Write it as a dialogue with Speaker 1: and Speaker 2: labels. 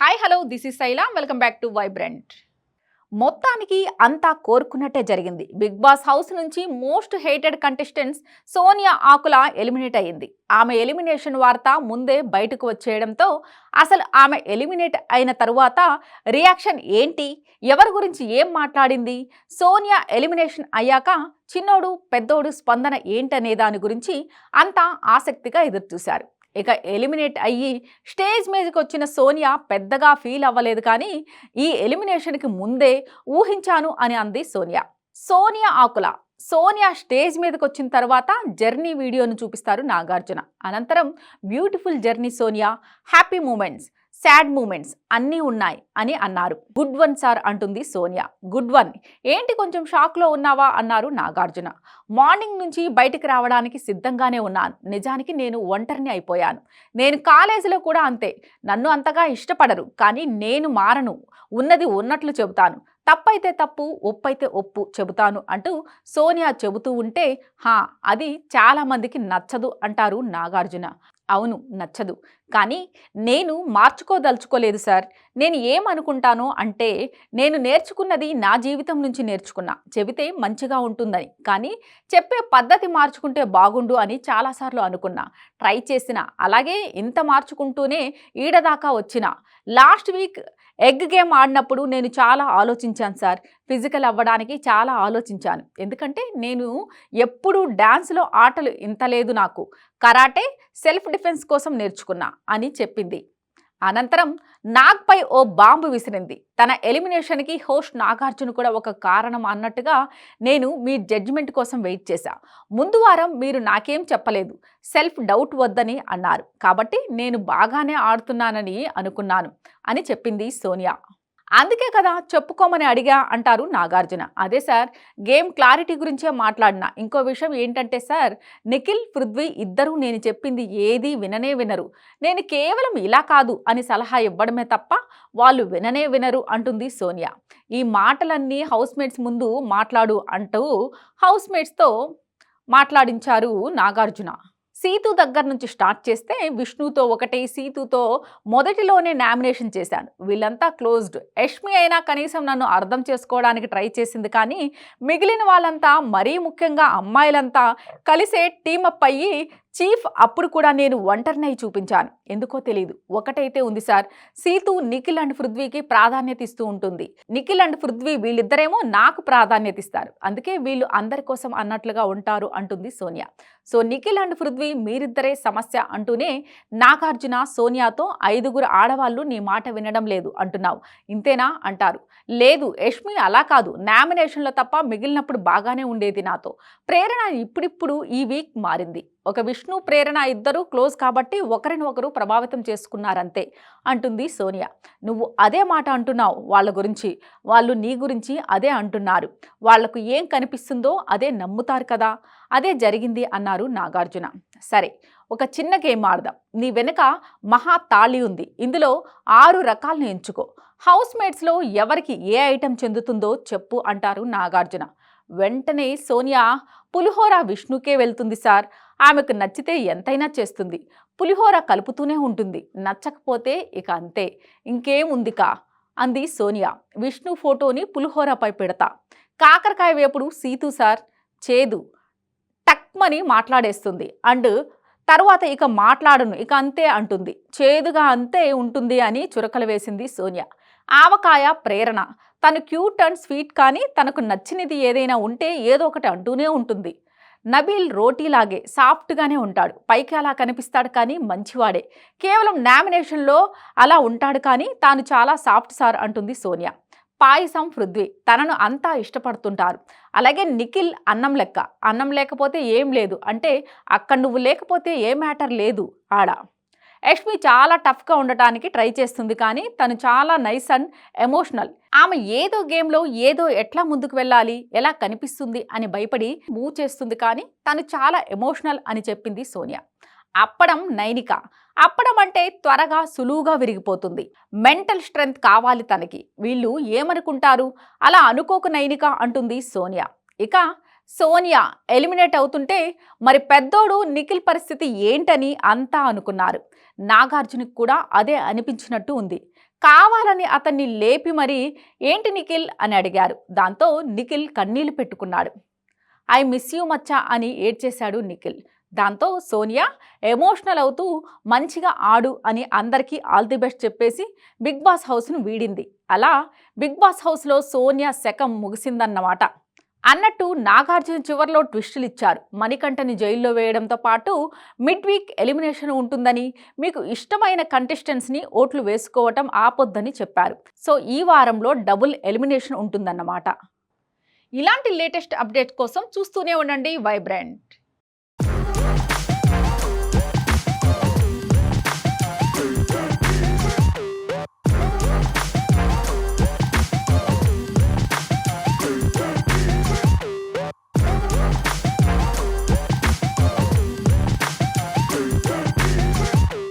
Speaker 1: Hi hello this is Shaila welcome back to vibrant. మొత్తానికి అంతా కోరుకున్నట్టే జరిగింది. బిగ్ బాస్ హౌస్ నుంచి మోస్ట్ హేటెడ్ కంటెస్టెంట్స్ సోనియా ఆకుల eliminate అయ్యింది. ఆమె ఎలిమినేషన్ వార్త ముందే బయటకు వచ్చేయడంతో అసలు ఆమె ఎలిమినేట్ అయిన తరువాత రియాక్షన్ ఏంటి, ఎవరి గురించి ఏం మాట్లాడింది, సోనియా ఎలిమినేషన్ అయ్యాక చిన్నోడు పెద్దోడు స్పందన ఏంటనే దాని గురించి అంతా ఆసక్తిగా ఎదురుచూశారు. ఇక ఎలిమినేట్ అయ్యి స్టేజ్ మీదకి వచ్చిన సోనియా పెద్దగా ఫీల్ అవ్వలేదు, కానీ ఈ ఎలిమినేషన్కి ముందే ఊహించాను అని అంది సోనియా. సోనియా ఆకుల సోనియా స్టేజ్ మీదకి వచ్చిన తర్వాత జర్నీ వీడియోను చూపిస్తారు నాగార్జున. అనంతరం beautiful journey Sonia, happy moments, sad moments అన్నీ ఉన్నాయి అని అన్నారు. గుడ్ వన్ సార్ అంటుంది సోనియా. గుడ్ వన్ ఏంటి, కొంచెం షాక్లో ఉన్నావా అన్నారు నాగార్జున. మార్నింగ్ నుంచి బయటికి రావడానికి సిద్ధంగానే ఉన్నాను. నిజానికి నేను ఒంటరిని అయిపోయాను. నేను కాలేజీలో కూడా అంతే. నన్ను అంతగా ఇష్టపడరు, కానీ నేను మారను. ఉన్నది ఉన్నట్లు చెబుతాను. తప్పైతే తప్పు, ఒప్పైతే ఒప్పు చెబుతాను అంటూ సోనియా చెబుతూ ఉంటే, అది చాలామందికి నచ్చదు అంటారు నాగార్జున. అవును, నచ్చదు, కానీ నేను మార్చుకోదలుచుకోలేదు సార్. నేను ఏమనుకుంటానో అంటే, నేను నేర్చుకున్నది నా జీవితం నుంచి నేర్చుకున్నా. చెబితే మంచిగా ఉంటుందని, కానీ చెప్పే పద్ధతి మార్చుకుంటే బాగుండు అని చాలాసార్లు అనుకున్నా, ట్రై చేసిన. అలాగే ఇంత మార్చుకుంటూనే ఈడదాకా వచ్చిన. లాస్ట్ వీక్ ఎగ్ గేమ్ ఆడినప్పుడు నేను చాలా ఆలోచించాను సార్. ఫిజికల్ అవ్వడానికి చాలా ఆలోచించాను. ఎందుకంటే నేను ఎప్పుడు డ్యాన్స్లో ఆటలు ఇంత లేదు నాకు. కరాటే సెల్ఫ్ డిఫెన్స్ కోసం నేర్చుకున్నా అని చెప్పింది. అనంతరం నాగ్పై ఓ బాంబు విసిరింది. తన ఎలిమినేషన్కి హోస్ట్ నాగార్జున కూడా ఒక కారణం అన్నట్టుగా, నేను మీ జడ్జిమెంట్ కోసం వెయిట్ చేశా. ముందు వారం మీరు నాకేం చెప్పలేదు, సెల్ఫ్ డౌట్ వద్దని అన్నారు. కాబట్టి నేను బాగానే ఆడుతున్నానని అనుకున్నాను అని చెప్పింది సోనియా. అందుకే కదా చెప్పుకోమని అడిగా అంటారు నాగార్జున. అదే సార్, గేమ్ క్లారిటీ గురించే మాట్లాడినా. ఇంకో విషయం ఏంటంటే సార్, నిఖిల్, పృథ్వీ ఇద్దరూ నేను చెప్పింది ఏదీ విననే వినరు. నేను కేవలం ఇలా కాదు అని సలహా ఇవ్వడమే తప్ప వాళ్ళు విననే వినరు అంటుంది సోనియా. ఈ మాటలన్నీ హౌస్మేట్స్ ముందు మాట్లాడు అంటూ హౌస్మేట్స్తో మాట్లాడించారు నాగార్జున. సీతు దగ్గర నుంచి స్టార్ట్ చేస్తే, విష్ణుతో ఒకటి, సీతుతో మొదటిలోనే నామినేషన్ చేశాను. వీళ్ళంతా క్లోజ్డ్. యష్మి అయినా కనీసం నన్ను అర్థం చేసుకోవడానికి ట్రై చేసింది, కానీ మిగిలిన వాళ్ళంతా, మరీ ముఖ్యంగా అమ్మాయిలంతా కలిసే టీమప్ అయ్యి చీఫ్ అప్పుడు కూడా నేను ఒంటరినై చూపించాను. ఎందుకో తెలియదు, ఒకటైతే ఉంది సార్, సీతు నిఖిల్ అండ్ పృథ్వీకి ప్రాధాన్యత ఇస్తూ ఉంటుంది. నిఖిల్ అండ్ పృథ్వీ వీళ్ళిద్దరేమో నాకు ప్రాధాన్యత ఇస్తారు. అందుకే వీళ్ళు అందరి కోసం అన్నట్లుగా ఉంటారు అంటుంది సోనియా. సో నిఖిల్ అండ్ పృథ్వీ మీరిద్దరే సమస్య అంటూనే నాగార్జున సోనియాతో, 5గురు ఆడవాళ్ళు నీ మాట వినడం లేదు అంటున్నావు, ఇంతేనా అంటారు. లేదు యష్మి, అలా కాదు. నామినేషన్లో తప్ప మిగిలినప్పుడు బాగానే ఉండేది నాతో. ప్రేరణ ఇప్పుడిప్పుడు ఈ వీక్ మారింది. ఒక విష్ణు, ప్రేరణ ఇద్దరు క్లోజ్ కాబట్టి ఒకరిని ఒకరు ప్రభావితం చేసుకున్నారంతే అంటుంది సోనియా. నువ్వు అదే మాట అంటున్నావు వాళ్ళ గురించి, వాళ్ళు నీ గురించి అదే అంటున్నారు. వాళ్లకు ఏం కనిపిస్తుందో అదే నమ్ముతారు కదా, అదే జరిగింది అన్నారు నాగార్జున. సరే, ఒక చిన్న గేమ్ ఆడదాం. నీ వెనుక మహా తాళి ఉంది. ఇందులో 6 రకాలను ఎంచుకో. హౌస్మేట్స్లో ఎవరికి ఏ ఐటెం చెందుతుందో చెప్పు అంటారు నాగార్జున. వెంటనే సోనియా, పులిహోర విష్ణుకే వెళ్తుంది సార్. ఆమెకు నచ్చితే ఎంతైనా చేస్తుంది. పులిహోర కలుపుతూనే ఉంటుంది. నచ్చకపోతే ఇక అంతే, ఇంకేముందికా అంది సోనియా. విష్ణు ఫోటోని పులిహోరపై పెడతా. కాకరకాయ వేపుడు సీతు సార్, చేదు టక్మని మాట్లాడేస్తుంది. అండ్ తర్వాత ఇక మాట్లాడను, ఇక అంతే అంటుంది. చేదుగా అంతే ఉంటుంది అని చురకలు వేసింది సోనియా. ఆవకాయ ప్రేరణ, తను క్యూట్ అండ్ స్వీట్, కానీ తనకు నచ్చినది ఏదైనా ఉంటే ఏదో ఒకటి అంటూనే ఉంటుంది. నబీల్ రోటీలాగే సాఫ్ట్గానే ఉంటాడు. పైకి అలా కనిపిస్తాడు, కానీ మంచివాడే. కేవలం నామినేషన్లో అలా ఉంటాడు, కానీ తాను చాలా సాఫ్ట్ సార్ అంటుంది సోనియా. పాయసం పృథ్వీ, తనను అంతా ఇష్టపడుతుంటారు. అలాగే నిఖిల్ అన్నం లెక్క, అన్నం లేకపోతే ఏం లేదు అంటే, అక్కడ నువ్వు లేకపోతే ఏ మ్యాటర్ లేదు ఆడ. యష్మి చాలా టఫ్గా ఉండటానికి ట్రై చేస్తుంది, కానీ తను చాలా నైస్ అండ్ ఎమోషనల్. ఆమె ఏదో గేమ్లో ఏదో ఎట్లా ముందుకు వెళ్ళాలి, ఎలా కనిపిస్తుంది అని భయపడి మూవ్ చేస్తుంది, కానీ తను చాలా ఎమోషనల్ అని చెప్పింది సోనియా. అప్పడం నైనిక, అప్పడం అంటే త్వరగా సులువుగా విరిగిపోతుంది. మెంటల్ స్ట్రెంగ్త్ కావాలి తనకి. వీళ్ళు ఏమనుకుంటారు, అలా అనుకోకు నైనిక అంటుంది సోనియా. ఇక సోనియా ఎలిమినేట్ అవుతుంటే మరి పెద్దోడు నిఖిల్ పరిస్థితి ఏంటని అంతా అనుకున్నారు. నాగార్జునకి కూడా అదే అనిపించినట్టు ఉంది. కావాలని అతన్ని లేపి మరి ఏంటి నిఖిల్ అని అడిగారు. దాంతో నిఖిల్ కన్నీళ్లు పెట్టుకున్నాడు. ఐ మిస్ యూ మచ్చా అని ఏడ్చేశాడు నిఖిల్. దాంతో సోనియా ఎమోషనల్ అవుతూ మంచిగా ఆడు అని అందరికీ ఆల్ ది బెస్ట్ చెప్పేసి బిగ్ బాస్ హౌస్ను వీడింది. అలా బిగ్ బాస్ హౌస్లో సోనియా శకం ముగిసిందన్నమాట. అన్నట్టు నాగార్జున చివర్లో ట్విస్టులు ఇచ్చారు. మణికంఠని జైల్లో వేయడంతో పాటు మిడ్ వీక్ ఎలిమినేషన్ ఉంటుందని, మీకు ఇష్టమైన కంటెస్టెంట్స్ని ఓట్లు వేసుకోవటం ఆపొద్దని చెప్పారు. సో ఈ వారంలో డబుల్ ఎలిమినేషన్ ఉంటుందన్నమాట. ఇలాంటి లేటెస్ట్ అప్డేట్ కోసం చూస్తూనే ఉండండి వైబ్రెంట్.